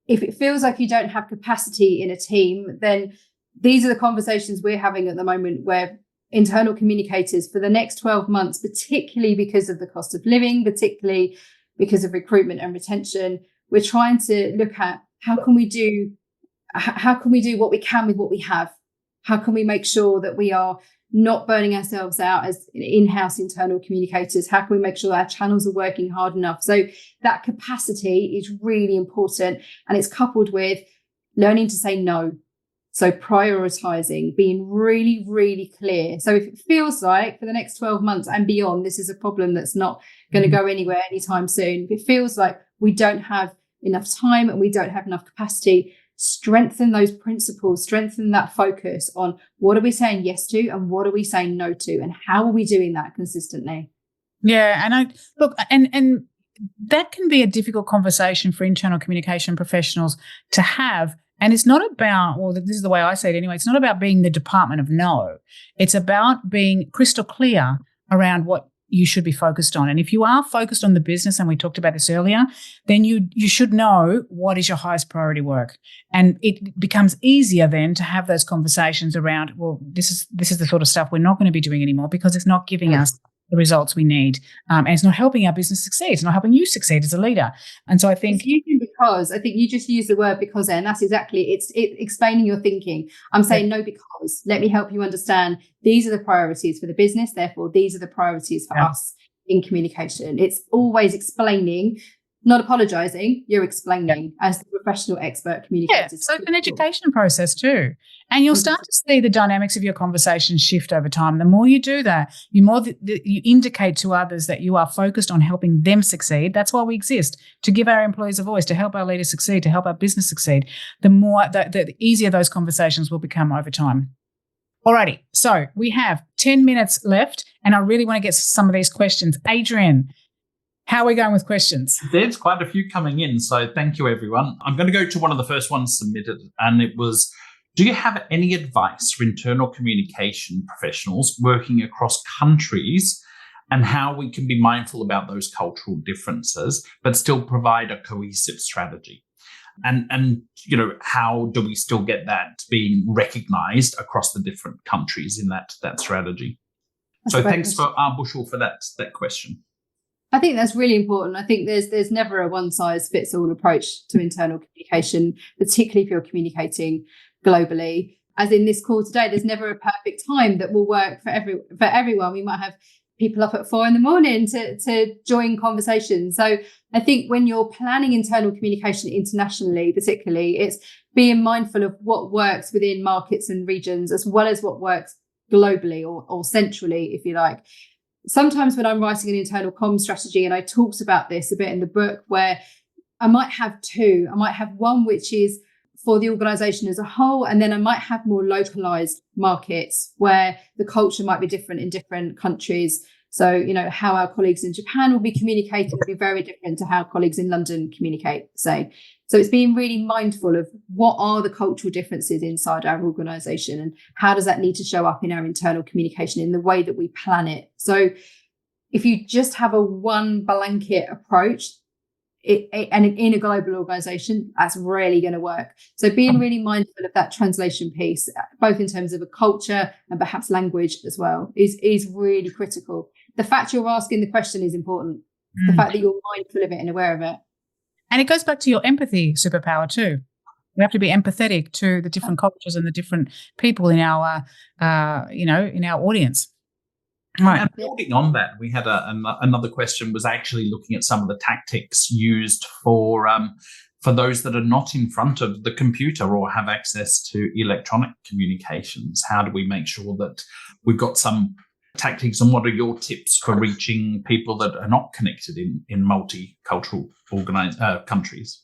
if it feels like you don't have capacity in a team, then these are the conversations we're having at the moment, where internal communicators for the next 12 months, particularly because of the cost of living, particularly because of recruitment and retention, we're trying to look at how can we do what we can with what we have? How can we make sure that we are not burning ourselves out as in-house internal communicators? How can we make sure our channels are working hard enough? So that capacity is really important, and it's coupled with learning to say no. So prioritizing, being really, really clear. So if it feels like for the next 12 months and beyond, this is a problem that's not going to go anywhere anytime soon, if it feels like we don't have enough time and we don't have enough capacity, strengthen those principles, strengthen that focus on what are we saying yes to and what are we saying no to, and how are we doing that consistently? Yeah, and that can be a difficult conversation for internal communication professionals to have. And it's not about, well, this is the way I say it anyway, it's not about being the department of no. It's about being crystal clear around what you should be focused on. And if you are focused on the business, and we talked about this earlier, then you should know what is your highest priority work. And it becomes easier then to have those conversations around, well, this is the sort of stuff we're not going to be doing anymore because it's not giving us the results we need. And it's not helping our business succeed. It's not helping you succeed as a leader. And so I think because I think you just use the word because, and that's exactly it's explaining your thinking. I'm saying no because. Let me help you understand these are the priorities for the business. Therefore, these are the priorities for us in communication. It's always explaining, not apologizing. You're explaining as the professional expert communicator. Yeah, so it's an education process too. And you'll start to see the dynamics of your conversation shift over time. The more you do that, you indicate to others that you are focused on helping them succeed. That's why we exist, to give our employees a voice, to help our leaders succeed, to help our business succeed. The easier those conversations will become over time. Alrighty, so we have 10 minutes left, and I really want to get some of these questions. Adrian, how are we going with questions? There's quite a few coming in, so thank you, everyone. I'm going to go to one of the first ones submitted, and it was, do you have any advice for internal communication professionals working across countries and how we can be mindful about those cultural differences but still provide a cohesive strategy? And you know, how do we still get that being recognised across the different countries in that strategy? So thanks for Bushel for that question. I think that's really important. I think there's never a one size fits all approach to internal communication, particularly if you're communicating globally. As in this call today, there's never a perfect time that will work for everyone. We might have people up at 4 a.m. to join conversations. So I think when you're planning internal communication internationally, particularly, it's being mindful of what works within markets and regions as well as what works globally or centrally, if you like. Sometimes when I'm writing an internal comms strategy, and I talked about this a bit in the book, where I might have two. I might have one which is for the organisation as a whole, and then I might have more localised markets where the culture might be different in different countries. So, you know, how our colleagues in Japan will be communicating will be very different to how colleagues in London communicate, say. So it's being really mindful of what are the cultural differences inside our organisation and how does that need to show up in our internal communication in the way that we plan it. So if you just have a one blanket approach, and in a global organisation, that's really going to work. So being really mindful of that translation piece, both in terms of a culture and perhaps language as well, is really critical. The fact you're asking the question is important. The fact that you're mindful of it and aware of it. And it goes back to your empathy superpower too. We have to be empathetic to the different cultures and the different people in our, in our audience. Right. And building on that, we had another question was actually looking at some of the tactics used for those that are not in front of the computer or have access to electronic communications. How do we make sure that we've got some tactics, and what are your tips for reaching people that are not connected in multicultural countries?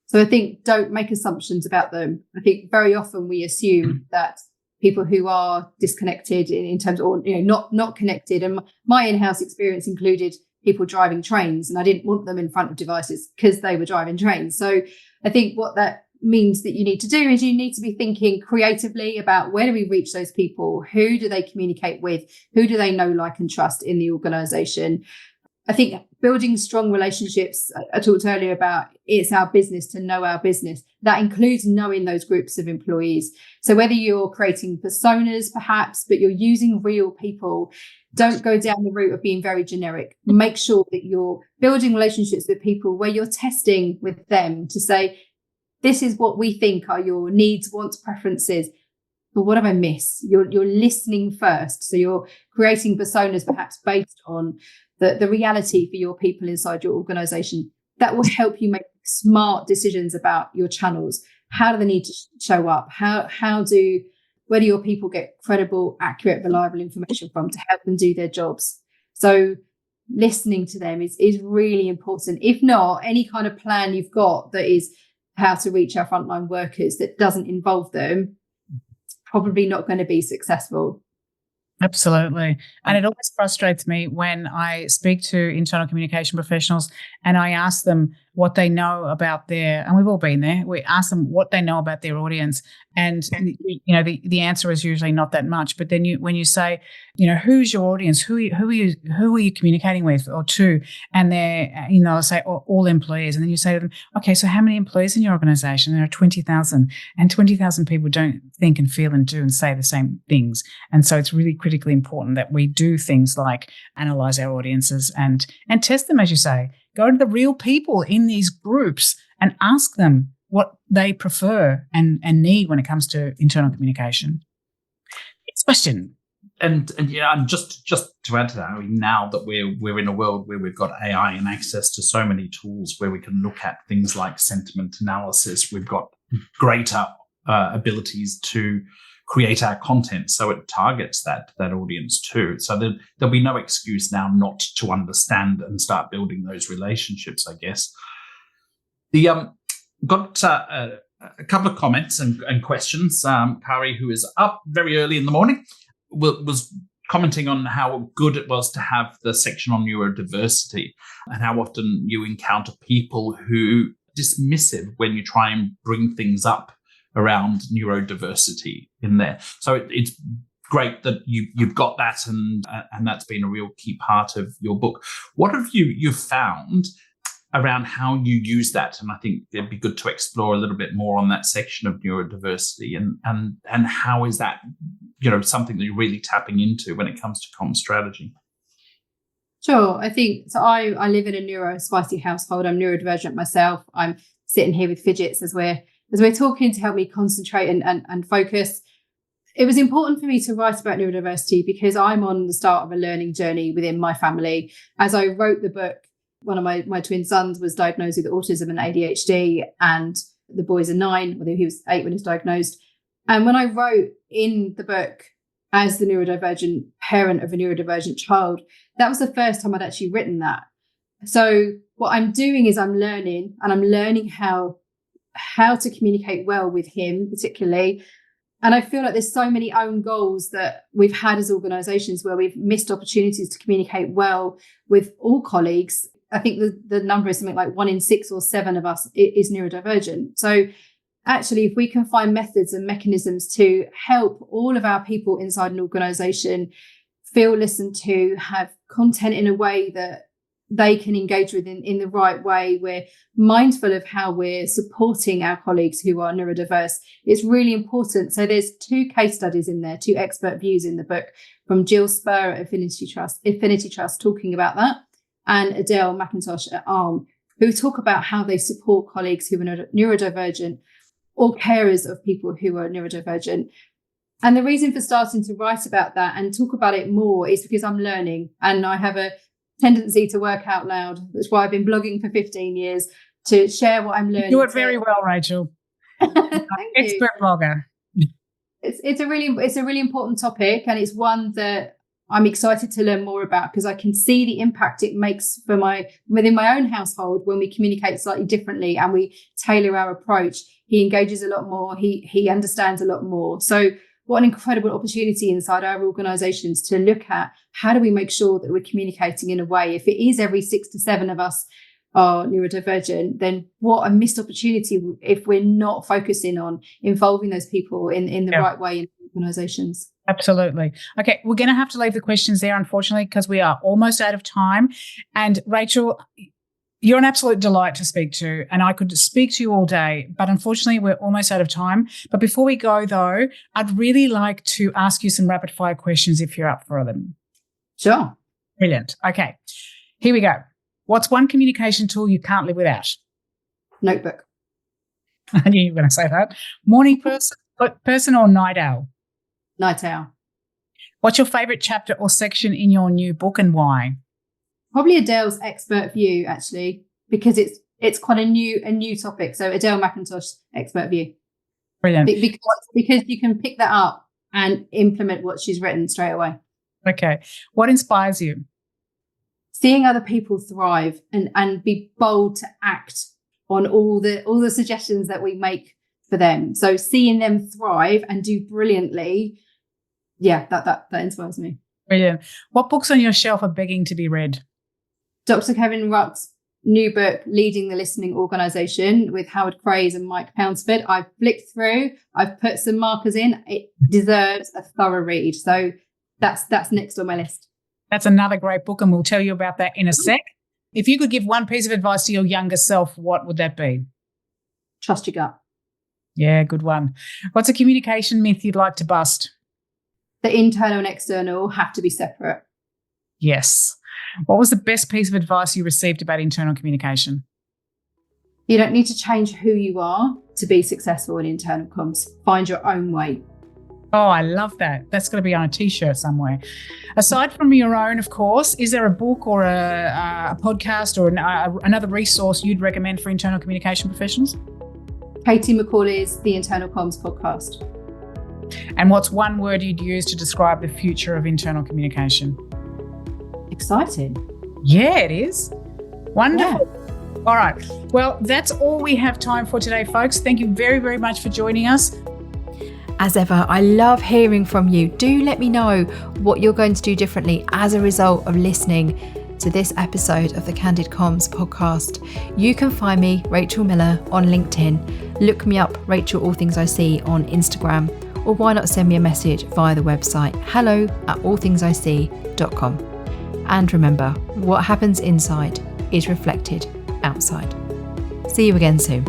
So I think don't make assumptions about them. I think very often we assume that people who are disconnected in terms of, or, you know, not connected. And my in-house experience included people driving trains, and I didn't want them in front of devices because they were driving trains. So I think what that means that you need to do is you need to be thinking creatively about where do we reach those people? Who do they communicate with? Who do they know, like, and trust in the organisation? I think building strong relationships, I talked earlier about it's our business to know our business. That includes knowing those groups of employees. So whether you're creating personas perhaps, but you're using real people, don't go down the route of being very generic. Make sure that you're building relationships with people where you're testing with them to say, this is what we think are your needs, wants, preferences. But what have I missed? You're listening first. So you're creating personas perhaps based on the reality for your people inside your organisation. That will help you make smart decisions about your channels. How do they need to show up? Where do your people get credible, accurate, reliable information from to help them do their jobs? So listening to them is really important. If not, any kind of plan you've got that is how to reach our frontline workers that doesn't involve them, probably not going to be successful. Absolutely. And it always frustrates me when I speak to internal communication professionals and I ask them, what they know about and we've all been there, we ask them what they know about their audience. And, the answer is usually not that much. But then when you say, who's your audience? Who are you communicating with or to? And they'll say all employees. And then you say to them, okay, so how many employees in your organization? There are 20,000, and 20,000 people don't think and feel and do and say the same things. And so it's really critically important that we do things like analyze our audiences and test them, as you say. Go to the real people in these groups and ask them what they prefer and need when it comes to internal communication. Next question. And just to add to that, I mean, now that we're in a world where we've got AI and access to so many tools where we can look at things like sentiment analysis, we've got greater abilities to create our content so it targets that audience too. So there'll be no excuse now not to understand and start building those relationships, I guess. Got a couple of comments and questions. Kari, who is up very early in the morning, was commenting on how good it was to have the section on neurodiversity and how often you encounter people who are dismissive when you try and bring things up around neurodiversity in there. So it's great that you've got that and that's been a real key part of your book. What have you found around how you use that? And I think it'd be good to explore a little bit more on that section of neurodiversity and how is that, something that you're really tapping into when it comes to comm strategy? Sure. I think so. I live in a neurospicy household. I'm neurodivergent myself. I'm sitting here with fidgets as we're talking to help me concentrate and focus. It was important for me to write about neurodiversity because I'm on the start of a learning journey within my family. As I wrote the book, one of my twin sons was diagnosed with autism and ADHD, and the boys are 9, although he was 8 when he was diagnosed. And when I wrote in the book as the neurodivergent parent of a neurodivergent child, that was the first time I'd actually written that. So what I'm doing is I'm learning how to communicate well with him particularly. And I feel like there's so many own goals that we've had as organisations where we've missed opportunities to communicate well with all colleagues. I think the number is something like 1 in 6 or 7 of us is neurodivergent. So actually, if we can find methods and mechanisms to help all of our people inside an organisation feel listened to, have content in a way that they can engage with in the right way, we're mindful of how we're supporting our colleagues who are neurodiverse. It's really important. So there's 2 case studies in there, 2 expert views in the book from Jill Spur at Affinity Trust talking about that, and Adele McIntosh at ARM, who talk about how they support colleagues who are neurodivergent or carers of people who are neurodivergent. And the reason for starting to write about that and talk about it more is because I'm learning, and I have a tendency to work out loud. That's why I've been blogging for 15 years, to share what I'm learning. You do it very well, Rachel. Expert blogger. It's a really important topic, and it's one that I'm excited to learn more about because I can see the impact it makes within my own household when we communicate slightly differently and we tailor our approach. He engages a lot more. He understands a lot more. So what an incredible opportunity inside our organisations to look at how do we make sure that we're communicating in a way. If it is every 6 to 7 of us are neurodivergent, then what a missed opportunity if we're not focusing on involving those people in the right way in organisations. Absolutely. Okay, we're going to have to leave the questions there, unfortunately, because we are almost out of time. And Rachel, you're an absolute delight to speak to, and I could speak to you all day, but unfortunately we're almost out of time. But before we go, though, I'd really like to ask you some rapid-fire questions if you're up for them. Sure. Brilliant. Okay, here we go. What's one communication tool you can't live without? Notebook. I knew you were going to say that. Morning person or night owl? Night owl. What's your favourite chapter or section in your new book and why? Probably Adele's expert view, actually, because it's quite a new topic. So Adele McIntosh's expert view. Brilliant. Because you can pick that up and implement what she's written straight away. Okay. What inspires you? Seeing other people thrive and be bold to act on all the suggestions that we make for them. So seeing them thrive and do brilliantly, that inspires me. Brilliant. What books on your shelf are begging to be read? Dr. Kevin Rudd's new book, Leading the Listening Organisation with Howard Craze and Mike Pounceford. I've flicked through, I've put some markers in. It deserves a thorough read. So that's next on my list. That's another great book, and we'll tell you about that in a sec. If you could give one piece of advice to your younger self, what would that be? Trust your gut. Yeah, good one. What's a communication myth you'd like to bust? The internal and external have to be separate. Yes. What was the best piece of advice you received about internal communication? You don't need to change who you are to be successful in internal comms. Find your own way. Oh, I love that. That's going to be on a T-shirt somewhere. Aside from your own, of course, is there a book or a podcast or another resource you'd recommend for internal communication professionals? Katie McCauley's The Internal Comms podcast. And what's one word you'd use to describe the future of internal communication? Exciting. Yeah, it is. Wonderful. Yeah. All right. Well, that's all we have time for today, folks. Thank you very, very much for joining us. As ever, I love hearing from you. Do let me know what you're going to do differently as a result of listening to this episode of the Candid Comms podcast. You can find me, Rachel Miller, on LinkedIn. Look me up, Rachel All Things I See, on Instagram. Or why not send me a message via the website hello@allthingsisee.com. And remember, what happens inside is reflected outside. See you again soon.